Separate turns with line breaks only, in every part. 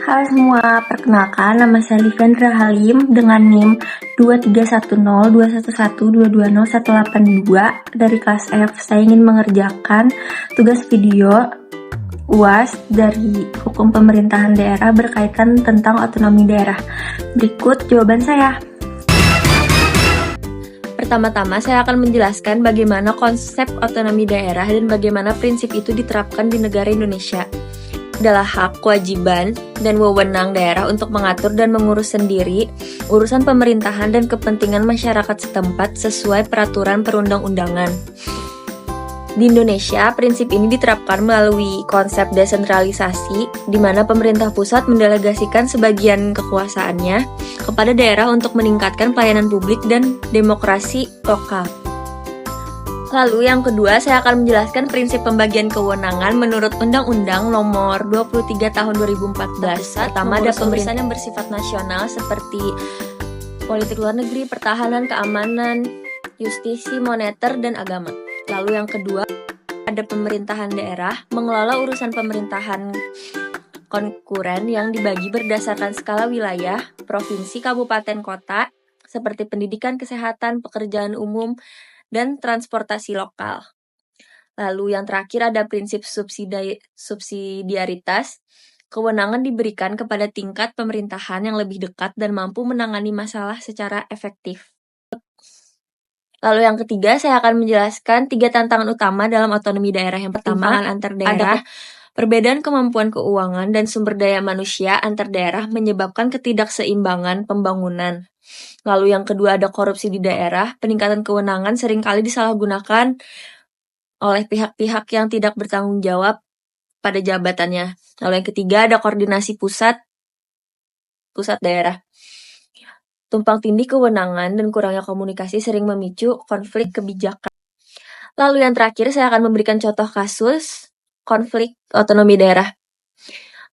Halo semua, perkenalkan nama saya Livendra Halim dengan NIM 2310211220182 dari kelas F. Saya ingin mengerjakan tugas video UAS dari Hukum Pemerintahan Daerah berkaitan tentang otonomi daerah. Berikut jawaban saya.
Pertama-tama, saya akan menjelaskan bagaimana konsep otonomi daerah dan bagaimana prinsip itu diterapkan di negara Indonesia. Adalah hak, kewajiban, dan wewenang daerah untuk mengatur dan mengurus sendiri urusan pemerintahan dan kepentingan masyarakat setempat sesuai peraturan perundang-undangan. Di Indonesia, prinsip ini diterapkan melalui konsep desentralisasi, di mana pemerintah pusat mendelegasikan sebagian kekuasaannya kepada daerah untuk meningkatkan pelayanan publik dan demokrasi lokal. Lalu yang kedua, saya akan menjelaskan prinsip pembagian kewenangan menurut Undang-Undang Nomor 23 Tahun 2014. Pertama, ada pemerintahan yang bersifat nasional seperti politik luar negeri, pertahanan, keamanan, justisi, moneter, dan agama. Lalu yang kedua, ada pemerintahan daerah mengelola urusan pemerintahan konkuren yang dibagi berdasarkan skala wilayah, provinsi, kabupaten, kota, seperti pendidikan, kesehatan, pekerjaan umum, dan transportasi lokal. Lalu yang terakhir ada prinsip subsidiaritas. Kewenangan diberikan kepada tingkat pemerintahan yang lebih dekat dan mampu menangani masalah secara efektif. Lalu yang ketiga, saya akan menjelaskan 3 tantangan utama dalam otonomi daerah. Yang pertama, antar daerah. Perbedaan kemampuan keuangan dan sumber daya manusia antar daerah menyebabkan ketidakseimbangan pembangunan. Lalu yang kedua, ada korupsi di daerah. Peningkatan kewenangan seringkali disalahgunakan oleh pihak-pihak yang tidak bertanggung jawab pada jabatannya. Lalu yang ketiga, ada koordinasi pusat daerah. Tumpang tindih kewenangan dan kurangnya komunikasi sering memicu konflik kebijakan. Lalu yang terakhir, saya akan memberikan contoh kasus konflik otonomi daerah.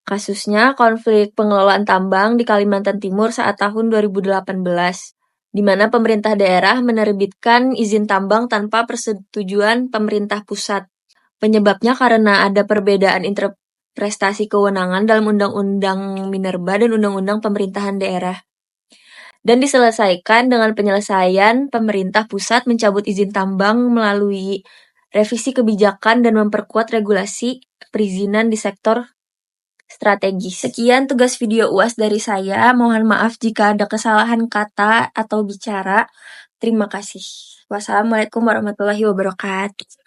Kasusnya konflik pengelolaan tambang di Kalimantan Timur saat tahun 2018, di mana pemerintah daerah menerbitkan izin tambang tanpa persetujuan pemerintah pusat. Penyebabnya karena ada perbedaan interpretasi kewenangan dalam Undang-Undang Minerba dan Undang-Undang Pemerintahan Daerah. Dan diselesaikan dengan penyelesaian pemerintah pusat mencabut izin tambang melalui revisi kebijakan dan memperkuat regulasi perizinan di sektor strategis. Sekian tugas video UAS dari saya. Mohon maaf jika ada kesalahan kata atau bicara. Terima kasih. Wassalamualaikum warahmatullahi wabarakatuh.